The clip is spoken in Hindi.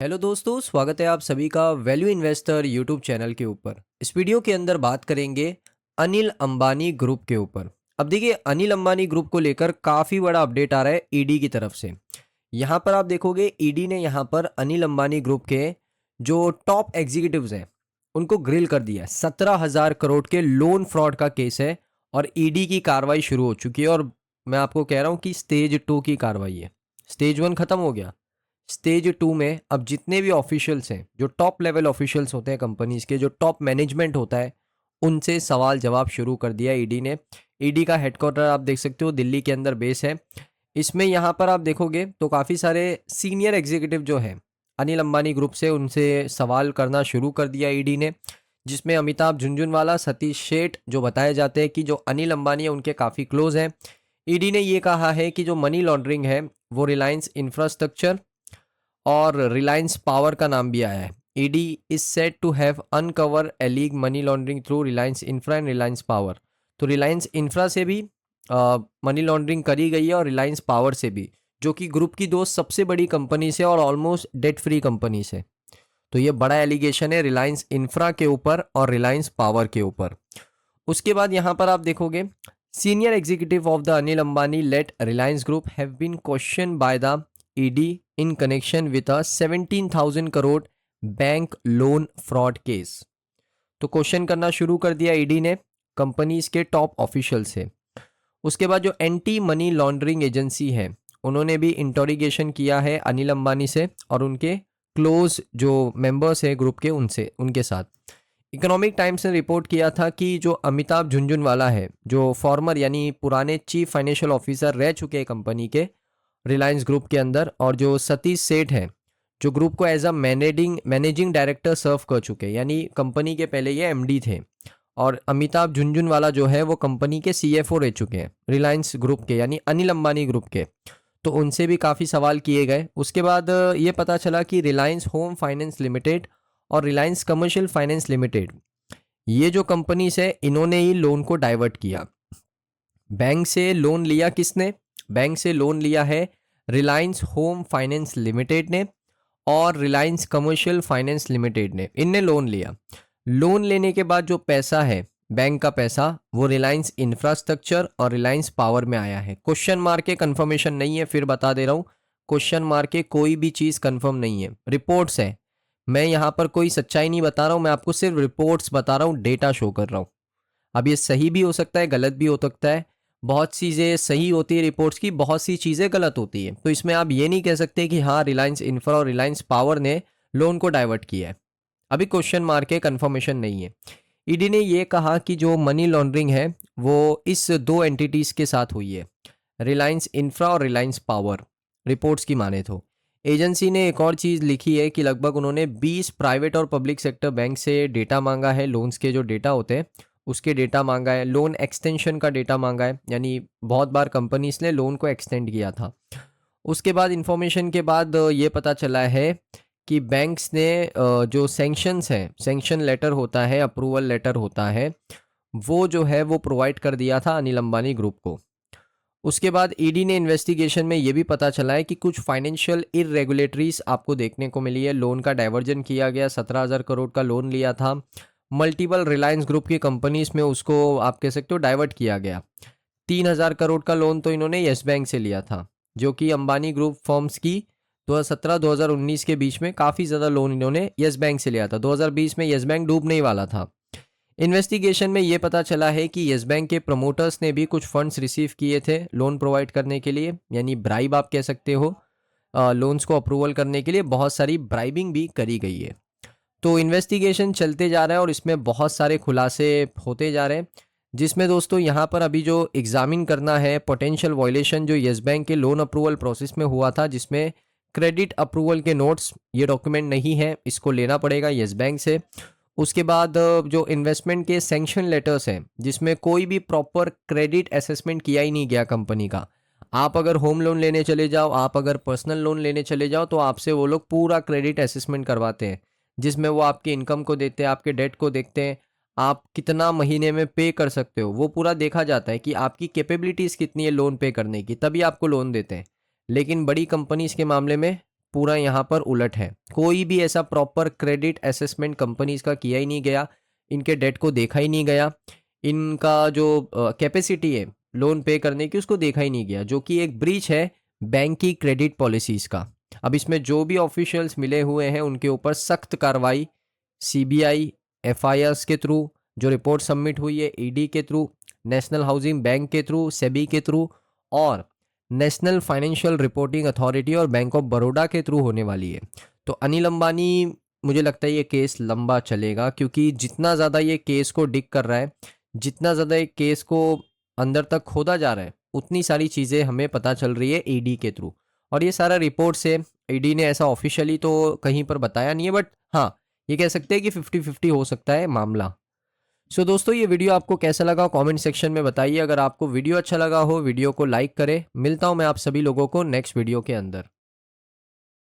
हेलो दोस्तों, स्वागत है आप सभी का वैल्यू इन्वेस्टर यूट्यूब चैनल के ऊपर। इस वीडियो के अंदर बात करेंगे अनिल अंबानी ग्रुप के ऊपर। अब देखिए, अनिल अंबानी ग्रुप को लेकर काफ़ी बड़ा अपडेट आ रहा है ईडी की तरफ से। यहाँ पर आप देखोगे ईडी ने यहाँ पर अनिल अंबानी ग्रुप के जो टॉप एग्जीक्यूटिव्स हैं उनको ग्रिल कर दिया है। 17,000 करोड़ के लोन फ्रॉड का केस है और ईडी की कार्रवाई शुरू हो चुकी है। और मैं आपको कह रहा हूँ कि स्टेज 2 की कार्रवाई है। स्टेज 1 खत्म हो गया। स्टेज 2 में अब जितने भी ऑफिशियल्स हैं, जो टॉप लेवल ऑफिशियल्स होते हैं कंपनीज के, जो टॉप मैनेजमेंट होता है, उनसे सवाल जवाब शुरू कर दिया ईडी ने। ईडी का हेडक्वार्टर आप देख सकते हो दिल्ली के अंदर बेस है। इसमें यहाँ पर आप देखोगे तो काफ़ी सारे सीनियर एग्जीक्यूटिव जो हैं अनिल अंबानी ग्रुप से, उनसे सवाल करना शुरू कर दिया ईडी ने, जिसमें अमिताभ झुनझुनवाला, सतीश सेठ जो बताए जाते हैं कि जो अनिल अंबानी है उनके काफ़ी क्लोज हैं। ईडी ने ये कहा है कि जो मनी लॉन्ड्रिंग है वो रिलायंस इंफ्रास्ट्रक्चर और रिलायंस पावर का नाम भी आया है। ED is said to have uncover एलीग money laundering through Reliance Infra and Reliance Power. तो रिलायंस इंफ्रा से भी मनी लॉन्ड्रिंग करी गई है और रिलायंस पावर से भी, जो कि ग्रुप की दो सबसे बड़ी कंपनी से और ऑलमोस्ट डेट फ्री कंपनी से। तो ये बड़ा एलिगेशन है रिलायंस इंफ्रा के ऊपर और रिलायंस पावर के ऊपर। उसके बाद यहाँ पर आप देखोगे senior executive of the Anil Ambani led Reliance group have been question by the ED in connection with a 17,000 crore bank loan fraud case. तो क्वेश्चन करना शुरू कर दिया ईडी ने कंपनीज के टॉप ऑफिशियल से। उसके बाद जो एंटी मनी लॉन्ड्रिंग एजेंसी है उन्होंने भी इंटरोगेशन किया है अनिल अंबानी से और उनके क्लोज जो मेंबर्स है ग्रुप के उनसे, उनके साथ। इकोनॉमिक टाइम्स ने रिपोर्ट किया था कि जो अमिताभ झुनझुनवाला है, जो फॉर्मर यानी पुराने चीफ फाइनेंशियल ऑफिसर रह चुके हैं कंपनी के रिलायंस ग्रुप के अंदर, और जो सतीश सेठ हैं जो ग्रुप को एज अ मैनेजिंग डायरेक्टर सर्व कर चुके हैं, यानी कंपनी के पहले ये एमडी थे। और अमिताभ झुनझुनवाला जो है वो कंपनी के सीएफओ रह चुके हैं रिलायंस ग्रुप के, यानी अनिल अंबानी ग्रुप के। तो उनसे भी काफ़ी सवाल किए गए। उसके बाद ये पता चला कि रिलायंस होम फाइनेंस लिमिटेड और रिलायंस कमर्शियल फाइनेंस लिमिटेड, ये जो कंपनीज है, इन्होंने ही लोन को डाइवर्ट किया। बैंक से लोन लिया किसने? बैंक से लोन लिया है रिलायंस होम फाइनेंस लिमिटेड ने और रिलायंस कमर्शियल फाइनेंस लिमिटेड ने, इनने लोन लिया। लोन लेने के बाद जो पैसा है, बैंक का पैसा, वो रिलायंस इंफ्रास्ट्रक्चर और रिलायंस पावर में आया है। क्वेश्चन मार्क के कंफर्मेशन नहीं है, फिर बता दे रहा हूँ, क्वेश्चन मार्क के कोई भी चीज़ कंफर्म नहीं है, रिपोर्ट्स है। मैं यहाँ पर कोई सच्चाई नहीं बता रहा हूँ, मैं आपको सिर्फ रिपोर्ट्स बता रहा हूँ, डेटा शो कर रहा हूँ। अब ये सही भी हो सकता है, गलत भी हो सकता है। बहुत चीज़ें सही होती है रिपोर्ट्स की, बहुत सी चीज़ें गलत होती है। तो इसमें आप ये नहीं कह सकते कि हाँ रिलायंस इंफ्रा और रिलायंस पावर ने लोन को डाइवर्ट किया है। अभी क्वेश्चन मार्क है, कंफर्मेशन नहीं है। ईडी ने ये कहा कि जो मनी लॉन्ड्रिंग है वो इस दो एंटिटीज़ के साथ हुई है, रिलायंस इंफ्रा और रिलायंस पावर, रिपोर्ट्स की माने तो। एजेंसी ने एक और चीज़ लिखी है कि लगभग उन्होंने 20 प्राइवेट और पब्लिक सेक्टर बैंक से डेटा मांगा है, लोन्स के जो डेटा होते हैं उसके डेटा मांगा है, लोन एक्सटेंशन का डेटा मांगा है, यानी बहुत बार कंपनीज ने लोन को एक्सटेंड किया था। उसके बाद इंफॉर्मेशन के बाद ये पता चला है कि बैंक्स ने जो सैंक्शंस हैं, सैंक्शन लेटर होता है, अप्रूवल लेटर होता है, वो जो है वो प्रोवाइड कर दिया था अनिल अंबानी ग्रुप को। उसके बाद ईडी ने इन्वेस्टिगेशन में ये भी पता चला है कि कुछ फाइनेंशियल इरेगुलेटरीज आपको देखने को मिली है। लोन का डाइवर्जन किया गया, 17,000 करोड़ का लोन लिया था, मल्टीपल रिलायंस ग्रुप की कंपनीज में उसको आप कह सकते हो डाइवर्ट किया गया। 3,000 करोड़ का लोन तो इन्होंने येस बैंक से लिया था, जो कि अंबानी ग्रुप फर्म्स की 2017-2019 के बीच में काफ़ी ज़्यादा लोन इन्होंने येस बैंक से लिया था। 2020 में येस बैंक डूबने ही वाला था। इन्वेस्टिगेशन में ये पता चला है कि येस बैंक के प्रमोटर्स ने भी कुछ फंड्स रिसीव किए थे लोन प्रोवाइड करने के लिए, यानी ब्राइब आप कह सकते हो। लोन्स को अप्रूवल करने के लिए बहुत सारी ब्राइबिंग भी करी गई है। तो इन्वेस्टिगेशन चलते जा रहा है और इसमें बहुत सारे खुलासे होते जा रहे हैं, जिसमें दोस्तों यहाँ पर अभी जो एग्जामिन करना है पोटेंशियल वायलेशन जो येस बैंक के लोन अप्रूवल प्रोसेस में हुआ था, जिसमें क्रेडिट अप्रूवल के नोट्स, ये डॉक्यूमेंट नहीं है, इसको लेना पड़ेगा येस बैंक से। उसके बाद जो इन्वेस्टमेंट के सैंक्शन लेटर्स हैं, जिसमें कोई भी प्रॉपर क्रेडिट असेसमेंट किया ही नहीं गया कंपनी का। आप अगर होम लोन लेने चले जाओ, आप अगर पर्सनल लोन लेने चले जाओ, तो आपसे वो लोग पूरा क्रेडिट असेसमेंट करवाते हैं, जिसमें वो आपके इनकम को देखते हैं, आपके डेट को देखते हैं, आप कितना महीने में पे कर सकते हो, वो पूरा देखा जाता है कि आपकी कैपेबिलिटीज़ कितनी है लोन पे करने की, तभी आपको लोन देते हैं। लेकिन बड़ी कंपनीज के मामले में पूरा यहाँ पर उलट है। कोई भी ऐसा प्रॉपर क्रेडिट असेसमेंट कंपनीज का किया ही नहीं गया, इनके डेट को देखा ही नहीं गया, इनका जो कैपेसिटी है लोन पे करने की उसको देखा ही नहीं गया, जो कि एक ब्रीच है बैंक की क्रेडिट पॉलिसीज का। अब इसमें जो भी ऑफिशियल्स मिले हुए हैं उनके ऊपर सख्त कार्रवाई सीबीआई एफआईआर्स के थ्रू, जो रिपोर्ट सबमिट हुई है ईडी के थ्रू, नेशनल हाउसिंग बैंक के थ्रू, सेबी के थ्रू और नेशनल फाइनेंशियल रिपोर्टिंग अथॉरिटी और बैंक ऑफ बड़ौदा के थ्रू होने वाली है। तो अनिल अंबानी, मुझे लगता है ये केस लंबा चलेगा, क्योंकि जितना ज़्यादा ये केस को डिग कर रहा है, जितना ज़्यादा ये केस को अंदर तक खोदा जा रहा है, उतनी सारी चीज़ें हमें पता चल रही है ईडी के थ्रू। और ये सारा रिपोर्ट से ईडी ने ऐसा ऑफिशियली तो कहीं पर बताया नहीं है, बट हाँ, ये कह सकते हैं कि 50-50 हो सकता है मामला। सो दोस्तों, ये वीडियो आपको कैसा लगा कमेंट सेक्शन में बताइए। अगर आपको वीडियो अच्छा लगा हो वीडियो को लाइक करें। मिलता हूँ मैं आप सभी लोगों को नेक्स्ट वीडियो के अंदर।